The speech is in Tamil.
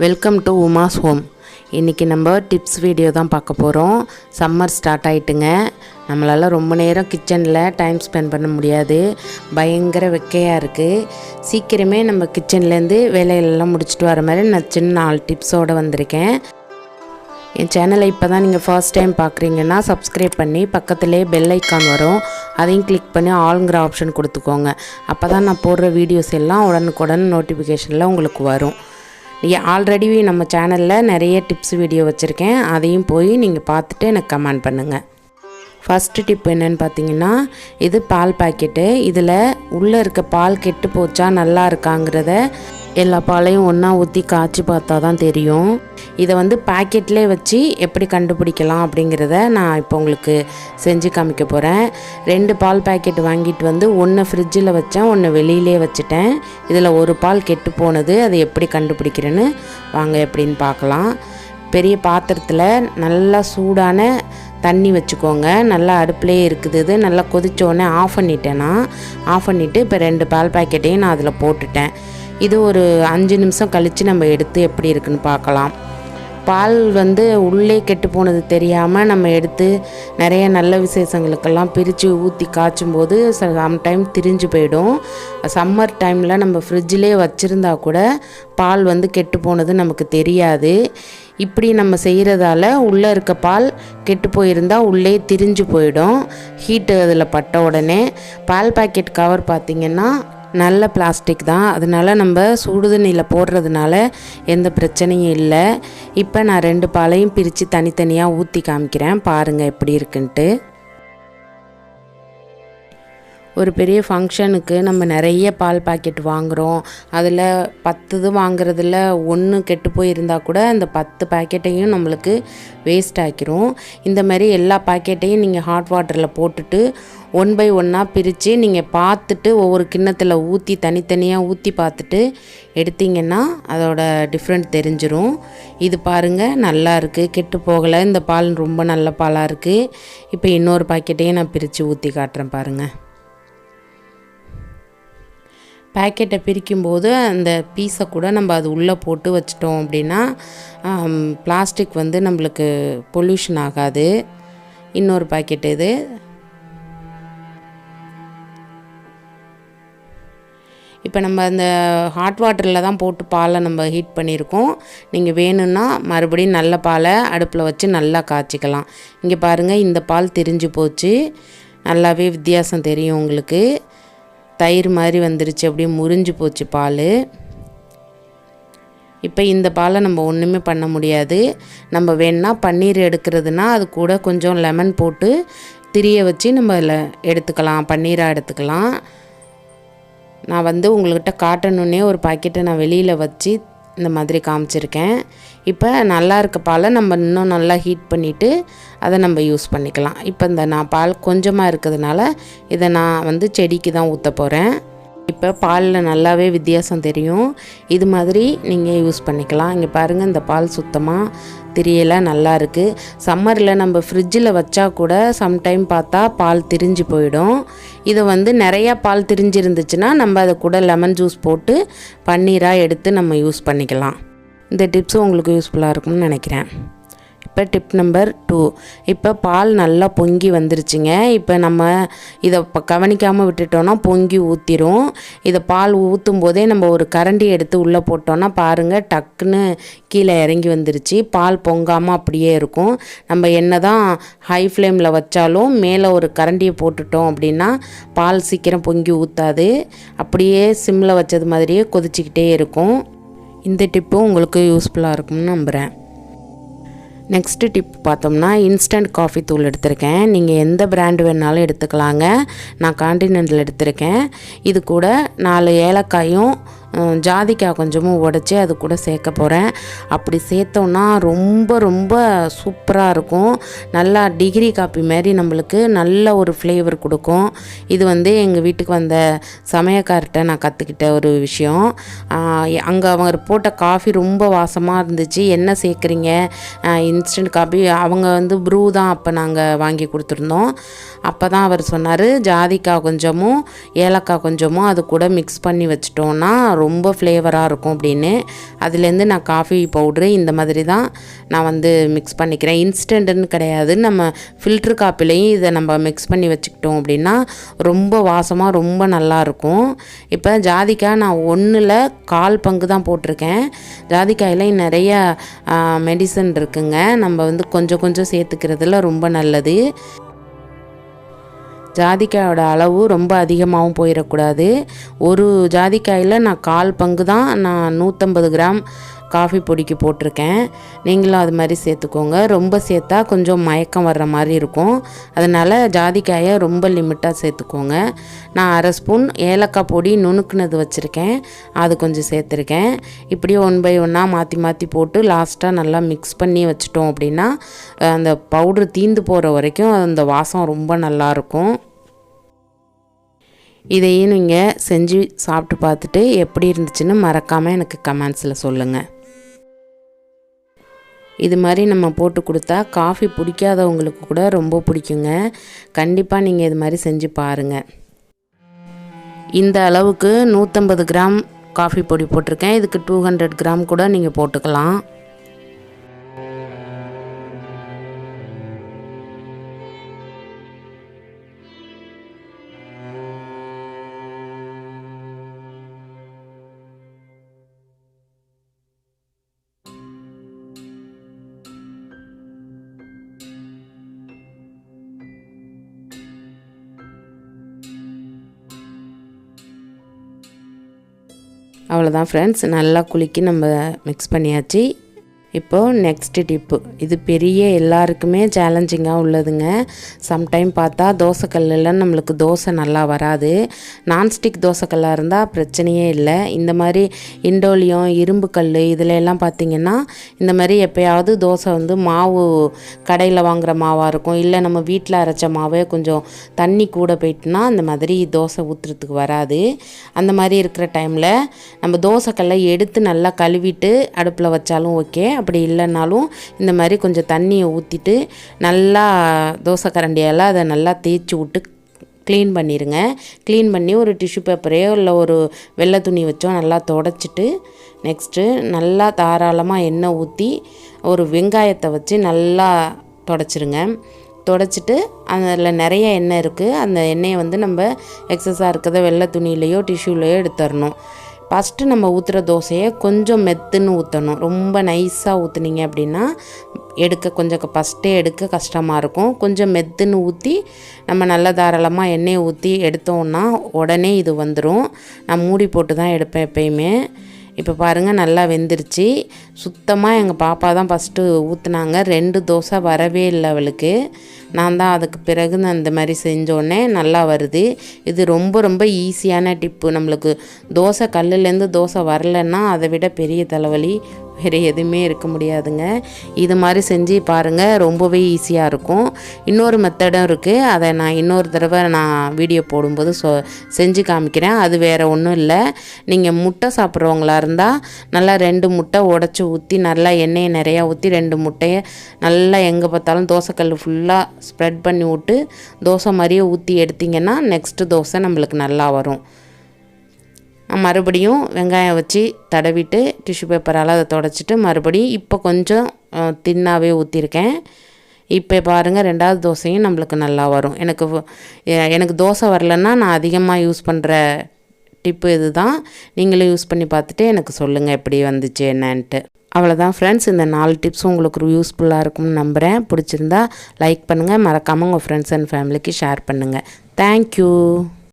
Welcome to Uma's home. இன்றைக்கி நம்ம டிப்ஸ் வீடியோ தான் பார்க்க போகிறோம். சம்மர் ஸ்டார்ட் ஆகிட்டுங்க. நம்மளால் ரொம்ப நேரம் கிச்சனில் டைம் ஸ்பெண்ட் பண்ண முடியாது, பயங்கர வெக்கையாக இருக்குது. சீக்கிரமே நம்ம கிச்சன்லேருந்து வேலைகளெல்லாம் முடிச்சுட்டு வர மாதிரி நான் சின்ன 4 டிப்ஸோடு வந்திருக்கேன். என் சேனலை இப்போ தான் நீங்கள் ஃபர்ஸ்ட் டைம் பார்க்குறீங்கன்னா சப்ஸ்கிரைப் பண்ணி பக்கத்துலேயே பெல் ஐக்கான் வரும், அதையும் கிளிக் பண்ணி ஆளுங்கிற ஆப்ஷன் கொடுத்துக்கோங்க. அப்போ தான் நான் போடுற வீடியோஸ் எல்லாம் உடனுக்குடன் நோட்டிஃபிகேஷனில் உங்களுக்கு வரும். ஆல்ரெடி நம்ம சேனலில் நிறைய டிப்ஸ் வீடியோ வச்சுருக்கேன், அதையும் போய் நீங்கள் பார்த்துட்டு எனக்கு கமெண்ட் பண்ணுங்கள். ஃபஸ்ட்டு டிப் என்னென்னு பார்த்தீங்கன்னா, இது பால் பாக்கெட்டு. இதில் உள்ளே இருக்க பால் கெட்டு போச்சா நல்லா இருக்காங்கிறத எல்லா பாலையும் ஒன்றா ஊற்றி காய்ச்சி பார்த்தா தான் தெரியும். இதை பாக்கெட்லேயே வச்சு எப்படி கண்டுபிடிக்கலாம் அப்படிங்கிறத நான் இப்போ உங்களுக்கு செஞ்சு காமிக்க போகிறேன். 2 பால் பாக்கெட் வாங்கிட்டு ஒன்று ஃப்ரிட்ஜில் வச்சேன், ஒன்று வெளியிலே வச்சுட்டேன். இதில் ஒரு பால் கெட்டு போனது, அதை எப்படி கண்டுபிடிக்கிறேன்னு வாங்க எப்படின்னு பார்க்கலாம். பெரிய பாத்திரத்தில் நல்லா சூடான தண்ணி வச்சுக்கோங்க. நல்லா அடுப்புலேயே இருக்குது. இது நல்லா கொதித்தோடனே ஆஃப் பண்ணிட்டேன்னா ஆஃப் பண்ணிவிட்டு இப்போ 2 பால் பாக்கெட்டையும் நான் அதில் போட்டுட்டேன். இது ஒரு 5 நிமிஷம் கழித்து நம்ம எடுத்து எப்படி இருக்குன்னு பார்க்கலாம். பால் உள்ளே கெட்டு போனது தெரியாமல் நம்ம எடுத்து நிறைய நல்ல விசேஷங்களுக்கெல்லாம் பிரித்து ஊற்றி காய்ச்சும் போது சம்டைம் திரிஞ்சு போயிடும். சம்மர் டைமில் நம்ம ஃப்ரிட்ஜிலே வச்சுருந்தா கூட பால் கெட்டு போனது நமக்கு தெரியாது. இப்படி நம்ம செய்கிறதால உள்ளே இருக்க பால் கெட்டு போயிருந்தால் உள்ளே திரிஞ்சு போயிடும். ஹீட்டு அதில் பட்ட உடனே. பால் பாக்கெட் கவர் பார்த்திங்கன்னா நல்ல பிளாஸ்டிக் தான், அதனால் நம்ம சுடுதண்ணியில் போடுறதுனால எந்த பிரச்சனையும் இல்லை. இப்போ நான் 2 பாலையும் பிரித்து தனித்தனியாக ஊற்றி காமிக்கிறேன், பாருங்கள் எப்படி இருக்குன்ட்டு. ஒரு பெரிய ஃபங்க்ஷனுக்கு நம்ம நிறைய பால் பாக்கெட் வாங்குகிறோம். அதில் 10 இது வாங்குறதுல 1 கெட்டு போயிருந்தால் கூட அந்த 10 பாக்கெட்டையும் நம்மளுக்கு வேஸ்ட் ஆக்கிரும். இந்த மாதிரி எல்லா பாக்கெட்டையும் நீங்கள் ஹாட் வாட்டரில் போட்டுட்டு 1 பை 1 பிரித்து நீங்கள் பார்த்துட்டு ஒவ்வொரு கிண்ணத்தில் ஊற்றி தனித்தனியாக ஊற்றி பார்த்துட்டு எடுத்திங்கன்னா அதோட டிஃப்ரெண்ட் தெரிஞ்சிரும். இது பாருங்கள், நல்லா இருக்குது, கெட்டு போகலை. இந்த பால் ரொம்ப நல்ல பாலாக இருக்குது. இப்போ இன்னொரு பாக்கெட்டையும் நான் பிரித்து ஊற்றி காட்டுறேன் பாருங்கள். பேக்கெட்டை பிரிக்கும்போது அந்த பீஸை கூட நம்ம அது உள்ளே போட்டு வச்சிட்டோம் அப்படின்னா பிளாஸ்டிக் நம்மளுக்கு பொல்யூஷன் ஆகாது. இன்னொரு பாக்கெட் இது. இப்போ நம்ம அந்த ஹாட் வாட்டரில் தான் போட்டு பாலை நம்ம ஹீட் பண்ணியிருக்கோம். நீங்கள் வேணும்னா மறுபடியும் நல்ல பாலை அடுப்பில் வச்சு நல்லா காய்ச்சிக்கலாம். இங்கே பாருங்கள், இந்த பால் திரிஞ்சு போச்சு. நல்லாவே வித்தியாசம் தெரியும் உங்களுக்கு. தயிர் மாதிரி வந்துருச்சு, அப்படியே முறிஞ்சு போச்சு பால். இப்போ இந்த பாலை நம்ம ஒன்றுமே பண்ண முடியாது. நம்ம வேணுன்னா பன்னீர் எடுக்கிறதுனா அது கூட கொஞ்சம் லெமன் போட்டு திரிய வச்சு நம்ம அதில் எடுத்துக்கலாம், பன்னீராக எடுத்துக்கலாம். நான் உங்கள்கிட்ட காட்டணுன்னே ஒரு பாக்கெட்டை நான் வெளியில் வச்சு இந்த மாதிரி காமிச்சிருக்கேன். இப்போ நல்லா இருக்க பாலை நம்ம இன்னும் நல்லா ஹீட் பண்ணிவிட்டு அதை நம்ம யூஸ் பண்ணிக்கலாம். இப்போ நான் பால் கொஞ்சமாக இருக்கிறதுனால இதை நான் செடிக்கு தான் ஊற்ற போகிறேன். இப்போ பாலில் நல்லாவே வித்தியாசம் தெரியும். இது மாதிரி நீங்கள் யூஸ் பண்ணிக்கலாம். இங்கே பாருங்கள், இந்த பால் சுத்தமாக திரியெல்லாம் நல்லா இருக்குது. சம்மரில் நம்ம ஃப்ரிட்ஜில் வச்சா கூட சம்டைம் பார்த்தா பால் திரிஞ்சு போயிடும். இதை நிறையா பால் திரிஞ்சிருந்துச்சுன்னா நம்ம அதை கூட லெமன் ஜூஸ் போட்டு பன்னீராக எடுத்து நம்ம யூஸ் பண்ணிக்கலாம். இந்த டிப்ஸும் உங்களுக்கு யூஸ்ஃபுல்லாக இருக்கும்னு நினைக்கிறேன். இப்போ டிப் நம்பர் 2. இப்போ பால் நல்லா பொங்கி வந்துருச்சுங்க. இப்போ நம்ம இதை கவனிக்காமல் விட்டுட்டோன்னா பொங்கி ஊற்றிடும். இதை பால் ஊற்றும் போதே நம்ம ஒரு கரண்டி எடுத்து உள்ளே போட்டோன்னா பாருங்கள், டக்குன்னு கீழே இறங்கி வந்துருச்சு. பால் பொங்காமல் அப்படியே இருக்கும். நம்ம என்ன தான் ஹை ஃப்ளேமில் வச்சாலும் மேலே ஒரு கரண்டியை போட்டுட்டோம் அப்படின்னா பால் சீக்கிரம் பொங்கி ஊற்றாது. அப்படியே சிம்மில் வச்சது மாதிரியே கொதிச்சிக்கிட்டே இருக்கும். இந்த டிப்பும் உங்களுக்கு யூஸ்ஃபுல்லாக இருக்கும்னு நம்புகிறேன். நெக்ஸ்ட்டு டிப் பார்த்தோம்னா, இன்ஸ்டன்ட் காஃபி தூள் எடுத்திருக்கேன். நீங்கள் எந்த பிராண்டு வேணாலும் எடுத்துக்கலாங்க. நான் கான்டினென்டல் எடுத்திருக்கேன். இது கூட 4 ஏலக்காயும் ஜாதிக்காய் கொஞ்சமும் உடச்சி அது கூட சேர்க்க போகிறேன். அப்படி சேர்த்தோன்னா ரொம்ப ரொம்ப சூப்பராக இருக்கும். நல்லா டிகிரி காப்பி மாதிரி நம்மளுக்கு நல்ல ஒரு ஃப்ளேவர் கொடுக்கும். இது எங்கள் வீட்டுக்கு வந்த சமையக்கார்ட்ட நான் கற்றுக்கிட்ட ஒரு விஷயம். அங்கே அவங்க போட்ட காஃபி ரொம்ப வாசமாக இருந்துச்சு. என்ன சேர்க்குறீங்க? Instant coffee. அவங்க ப்ரூ தான் அப்போ நாங்கள் வாங்கி கொடுத்துருந்தோம். அப்போ தான் அவர் சொன்னார், ஜாதிக்காய் கொஞ்சமும் ஏலக்காய் கொஞ்சமும் அது கூட மிக்ஸ் பண்ணி வச்சிட்டோன்னா ரொம்ப ஃப்ளேவராக இருக்கும் அப்படின்னு. அதுலேருந்து நான் காஃபி பவுட்ரு இந்த மாதிரி தான் நான் வந்து மிக்ஸ் பண்ணிக்கிறேன். இன்ஸ்டன்ட்னு கிடையாது, நம்ம ஃபில்ட்ரு காப்பிலையும் இதை நம்ம மிக்ஸ் பண்ணி வச்சுக்கிட்டோம் அப்படின்னா ரொம்ப வாசமாக ரொம்ப நல்லாயிருக்கும். இப்போ ஜாதிக்காய் நான் 1/4 பங்கு தான் போட்டிருக்கேன். ஜாதிக்காயில் நிறைய மெடிசன் இருக்குங்க, நம்ம வந்து கொஞ்சம் கொஞ்சம் சேர்த்துக்கிறதுல ரொம்ப நல்லது. ஜாதிக்காயோட அளவு ரொம்ப அதிகமாகவும் போயிடக்கூடாது. ஒரு ஜாதிக்காயில் நான் 1/4 பங்கு தான் நான் 150 கிராம் காஃபி பொடிக்கு போட்டிருக்கேன். நீங்களும் அது மாதிரி சேர்த்துக்கோங்க. ரொம்ப சேர்த்தா கொஞ்சம் மயக்கம் வர்ற மாதிரி இருக்கும், அதனால் ஜாதிக்காயை ரொம்ப லிமிட்டாக சேர்த்துக்கோங்க. நான் 1/2 ஸ்பூன் ஏலக்காய் பொடி நுணுக்குனது வச்சுருக்கேன், அது கொஞ்சம் சேர்த்துருக்கேன். இப்படியே 1 பை 1 மாற்றி மாற்றி போட்டு லாஸ்ட்டாக நல்லா மிக்ஸ் பண்ணி வச்சிட்டோம் அப்படின்னா அந்த பவுட்ரு தீந்து போகிற வரைக்கும் அந்த வாசம் ரொம்ப நல்லாயிருக்கும். இதையும் நீங்கள் செஞ்சு சாப்பிட்டு பார்த்துட்டு எப்படி இருந்துச்சுன்னு மறக்காமல் எனக்கு கமெண்ட்ஸில் சொல்லுங்கள். இது மாதிரி நம்ம போட்டு கொடுத்தா காஃபி பிடிக்காதவங்களுக்கு கூட ரொம்ப பிடிக்குங்க. கண்டிப்பாக நீங்கள் இது மாதிரி செஞ்சு பாருங்கள். இந்த அளவுக்கு 150 கிராம் காஃபி பொடி போட்டிருக்கேன். இதுக்கு 200 கிராம் கூட நீங்கள் போட்டுக்கலாம். அவ்வளோதான் ஃப்ரெண்ட்ஸ், நல்லா குலுக்கி நம்ம மிக்ஸ் பண்ணியாச்சு. இப்போது நெக்ஸ்ட்டு டிப்பு, இது பெரிய எல்லாருக்குமே சேலஞ்சிங்காக உள்ளதுங்க. சம்டைம் பார்த்தா தோசைக்கல்லில் நம்மளுக்கு தோசை நல்லா வராது. நான்ஸ்டிக் தோசைக்கல்லாக இருந்தால் பிரச்சனையே இல்லை. இந்த மாதிரி இண்டோலியம் இரும்பு கல் இதில் எல்லாம் பார்த்திங்கன்னா இந்த மாதிரி எப்போயாவது தோசை வந்து மாவு கடையில் வாங்குகிற மாவாக இருக்கும், இல்லை நம்ம வீட்டில் அரைச்ச மாவே கொஞ்சம் தண்ணி கூட போயிட்டுனா அந்த மாதிரி தோசை ஊற்றுறதுக்கு வராது. அந்த மாதிரி இருக்கிற டைமில் நம்ம தோசைக்கல்லை எடுத்து நல்லா கழுவிட்டு அடுப்பில் வச்சாலும் ஓகே. அப்படி இல்லைனாலும் இந்த மாதிரி கொஞ்சம் தண்ணியை ஊற்றிட்டு நல்லா தோசை கரண்டியால் அதை நல்லா தேய்ச்சி விட்டு க்ளீன் பண்ணிடுங்க. க்ளீன் பண்ணி ஒரு டிஷ்யூ பேப்பரையோ இல்லை ஒரு வெள்ளை துணி வச்சோ நல்லா தொடச்சிட்டு நெக்ஸ்ட்டு நல்லா தாராளமாக எண்ணெய் ஊற்றி ஒரு வெங்காயத்தை வச்சு நல்லா தொடச்சிருங்க. தொடச்சிட்டு அதில் நிறைய எண்ணெய் இருக்குது, அந்த எண்ணெயை வந்து நம்ம எக்ஸஸாக இருக்கிறத வெள்ளை துணியிலையோ டிஷ்யூலையோ எடுத்துடணும். ஃபஸ்ட்டு நம்ம ஊற்றுற தோசையை கொஞ்சம் மெத்துன்னு ஊற்றணும். ரொம்ப நைஸாக ஊற்றுனீங்க அப்படின்னா கொஞ்சம் ஃபஸ்ட்டே எடுக்க கஷ்டமாக இருக்கும். கொஞ்சம் மெத்துன்னு ஊற்றி நம்ம நல்லா தாராளமாக எண்ணெயை ஊற்றி எடுத்தோன்னா உடனே இது வந்துடும். நான் மூடி போட்டு தான் எடுப்பேன் எப்பயுமே. இப்போ பாருங்கள் நல்லா வெந்துருச்சு. சுத்தமாக எங்கள் பாப்பா தான் ஃபஸ்ட்டு ஊற்றுனாங்க. 2 தோசை வரவே இல்லை அவளுக்கு. நான் தான் அதுக்கு பிறகு நான் இந்த மாதிரி செஞ்சோடனே நல்லா வருது. இது ரொம்ப ரொம்ப ஈஸியான டிப்பு. நம்மளுக்கு தோசை கல்லுலேருந்து தோசை வரலைன்னா அதை விட பெரிய தலைவலி வேறு எதுவுமே இருக்க முடியாதுங்க. இது மாதிரி செஞ்சு பாருங்கள், ரொம்பவே ஈஸியாக இருக்கும். இன்னொரு மெத்தடும் இருக்குது, அதை நான் இன்னொரு தடவை நான் வீடியோ போடும்போது செஞ்சு காமிக்கிறேன். அது வேறு ஒன்றும் இல்லை, நீங்கள் முட்டை சாப்பிட்றவங்களா இருந்தால் நல்லா 2 முட்டை உடச்சி ஊற்றி நல்லா எண்ணெயை நிறையா ஊற்றி 2 முட்டையை நல்லா எங்கே பார்த்தாலும் தோசைக்கல் ஃபுல்லாக ஸ்ப்ரெட் பண்ணி விட்டு தோசை மாதிரியே ஊற்றி எடுத்திங்கன்னா நெக்ஸ்ட்டு தோசை நம்மளுக்கு நல்லா வரும். மறுபடியும் வெங்காயம் வச்சு தடவிட்டு டிஷ்யூ பேப்பரால் அதை தொடச்சிட்டு மறுபடியும் இப்போ கொஞ்சம் தின்னாவே ஊற்றிருக்கேன். இப்போ பாருங்கள் 2வது தோசையும் நம்மளுக்கு நல்லா வரும். எனக்கு தோசை வரலன்னா நான் அதிகமாக யூஸ் பண்ணுற டிப்பு இது தான். நீங்களும் யூஸ் பண்ணி பார்த்துட்டு எனக்கு சொல்லுங்கள் எப்படி வந்துச்சு என்னன்ட்டு. அவ்வளோதான் ஃப்ரெண்ட்ஸ், இந்த 4 டிப்ஸும் உங்களுக்கு யூஸ்ஃபுல்லாக இருக்கும்னு நம்புகிறேன். பிடிச்சிருந்தா லைக் பண்ணுங்கள், மறக்காமல் உங்கள் ஃப்ரெண்ட்ஸ் அண்ட் ஃபேமிலிக்கு ஷேர் பண்ணுங்கள். தேங்க்யூ.